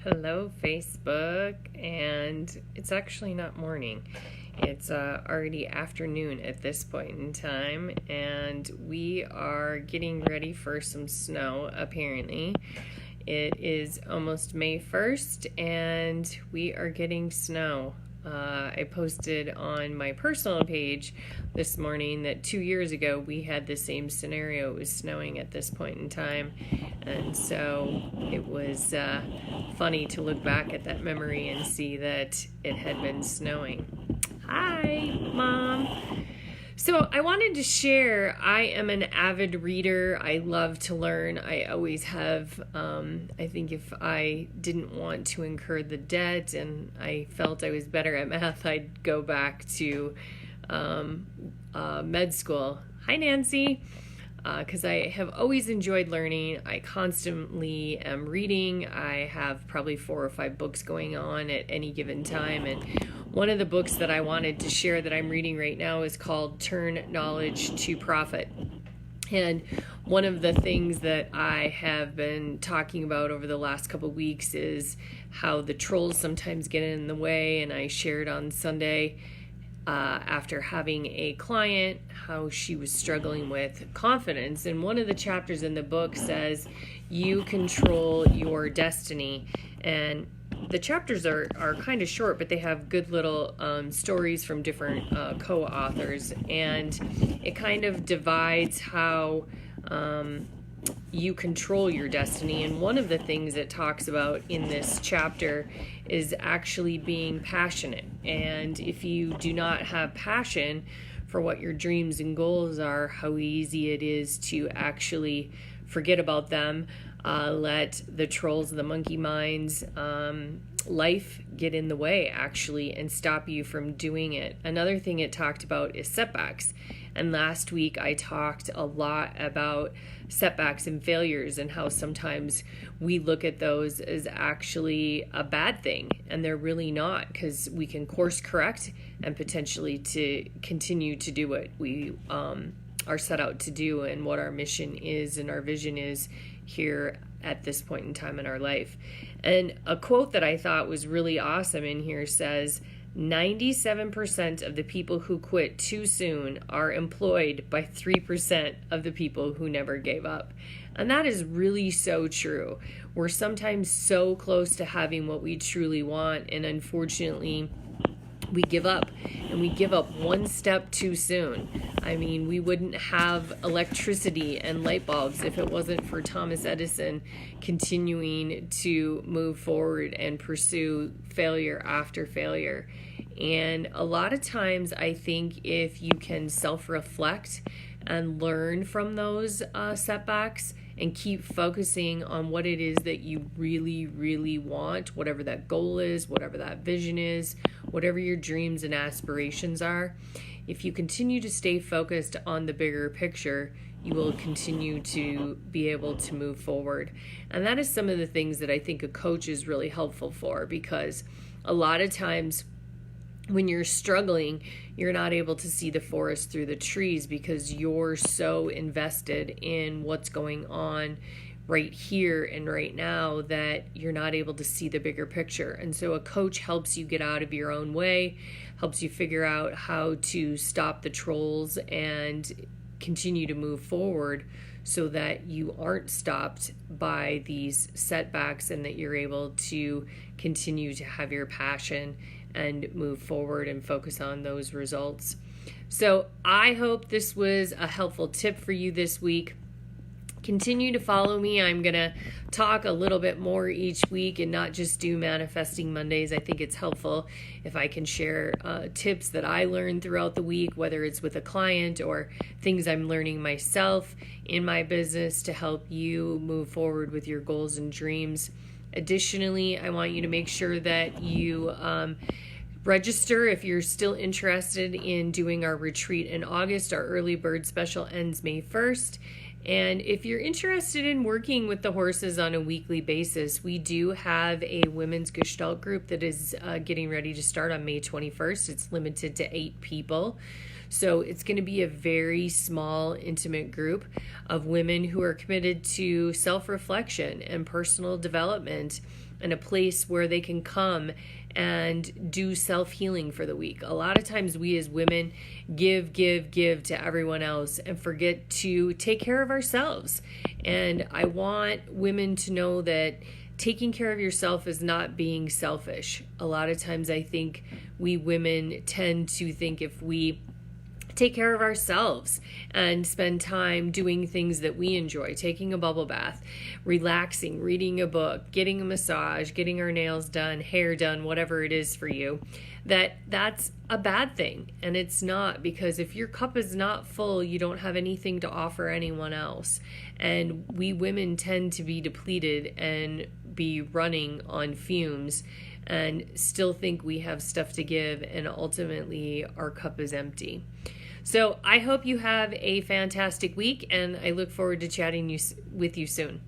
Hello, Facebook, and it's actually not morning. It's already afternoon at this point in time, and we are getting ready for some snow, apparently. It is almost May 1st, and we are getting snow. I posted on my personal page this morning that 2 years ago we had the same scenario. It was snowing at this point in time, and so it was funny to look back at that memory and see that it had been snowing. Hi, Mom. So I wanted to share, I am an avid reader. I love to learn. I always have. I think if I didn't want to incur the debt and I felt I was better at math, I'd go back to med school. Hi, Nancy. Because I have always enjoyed learning. I constantly am reading. I have probably 4 or 5 books going on at any given time. And one of the books that I wanted to share that I'm reading right now is called Turn Knowledge to Profit. And one of the things that I have been talking about over the last couple of weeks is how the trolls sometimes get in the way. And I shared on Sunday after having a client, how she was struggling with confidence. And one of the chapters in the book says, you control your destiny. And the chapters are kind of short, but they have good little stories from different co-authors. And it kind of divides how you control your destiny. And one of the things it talks about in this chapter is actually being passionate. And if you do not have passion for what your dreams and goals are, how easy it is to actually forget about them, let the trolls, the monkey minds, life get in the way actually and stop you from doing it. Another thing it talked about is setbacks. And last week I talked a lot about setbacks and failures and how sometimes we look at those as actually a bad thing, and they're really not, because we can course correct and potentially to continue to do what we are set out to do and what our mission is and our vision is here at this point in time in our life. And a quote that I thought was really awesome in here says, 97% of the people who quit too soon are employed by 3% of the people who never gave up. And that is really so true. We're sometimes so close to having what we truly want, and unfortunately, we give up, and we give up one step too soon. I mean, we wouldn't have electricity and light bulbs if it wasn't for Thomas Edison continuing to move forward and pursue failure after failure. And a lot of times, I think if you can self-reflect and learn from those setbacks and keep focusing on what it is that you really, really want, whatever that goal is, whatever that vision is, whatever your dreams and aspirations are, if you continue to stay focused on the bigger picture, you will continue to be able to move forward. And that is some of the things that I think a coach is really helpful for, because a lot of times when you're struggling, you're not able to see the forest through the trees because you're so invested in what's going on right here and right now that you're not able to see the bigger picture. And so a coach helps you get out of your own way, helps you figure out how to stop the trolls and continue to move forward so that you aren't stopped by these setbacks and that you're able to continue to have your passion and move forward and focus on those results. So I hope this was a helpful tip for you this week. Continue to follow me. I'm going to talk a little bit more each week and not just do Manifesting Mondays. I think it's helpful if I can share tips that I learned throughout the week, whether it's with a client or things I'm learning myself in my business to help you move forward with your goals and dreams. Additionally, I want you to make sure that you register if you're still interested in doing our retreat in August. Our early bird special ends May 1st. And if you're interested in working with the horses on a weekly basis, we do have a women's Gestalt group that is getting ready to start on May 21st. It's limited to 8 people. So it's going to be a very small, intimate group of women who are committed to self-reflection and personal development, and a place where they can come and do self-healing for the week. A lot of times we as women give to everyone else and forget to take care of ourselves. And I want women to know that taking care of yourself is not being selfish. A lot of times I think we women tend to think if we take care of ourselves and spend time doing things that we enjoy, taking a bubble bath, relaxing, reading a book, getting a massage, getting our nails done, hair done, whatever it is for you, that's a bad thing. And it's not, because if your cup is not full, you don't have anything to offer anyone else. And we women tend to be depleted and be running on fumes and still think we have stuff to give, and ultimately our cup is empty. So I hope you have a fantastic week, and I look forward to chatting with you soon.